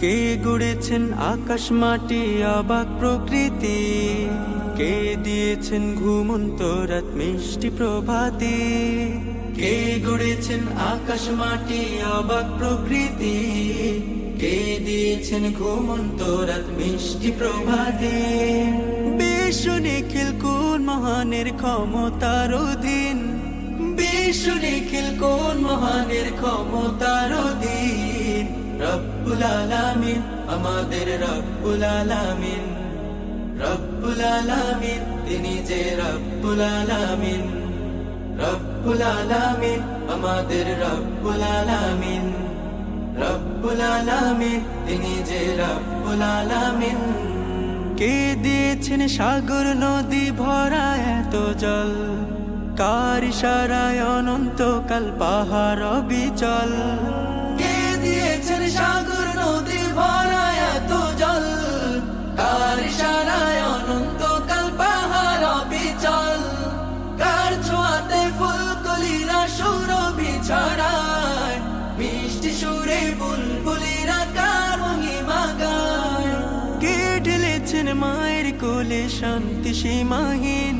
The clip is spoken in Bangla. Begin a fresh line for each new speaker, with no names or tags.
কে গড়েছেন আকাশ মাটি অবাক প্রকৃতি, কে দিয়েছেন ঘুমন্ত রাত মিষ্টি প্রভাতি। কে গড়েছেন আকাশ মাটি অবাক প্রকৃতি, কে দিয়েছেন ঘুমন্ত রাত মিষ্টি প্রভাতি। বিশ্ব নিখিল কোন মহানের ক্ষমতার অধীন, বিশ্ব নিখিল কোন মহানের ক্ষমতার অধীন। রব্বুল আলামিন আমাদের রব্বুল আলামিন, রব্বুল আলামিন তিনি যে রব্বুল আলামিন। রব্বুল আলামিন আমাদের রব্বুল আলামিন, রব্বুল আলামিন তিনি যে রব্বুল আলামিন। কে দিয়েছেন সাগর নদী ভরা এত জল, কার ইশারায় অনন্তকাল পাহাড় অবিচল। কে দিয়েছেন সাগর নদী ভরা এত জল, কার ইশারায় অনন্তকাল পাহাড় অবিচল। কার ছোঁয়াতে ফুলকলিরা সুরভি ছড়ায়, মিষ্টি সুরে বুলবুলিরা কার মহিমা গায়। কে ঢেলেছেন মায়ের কোলে শান্তি সীমাহীন,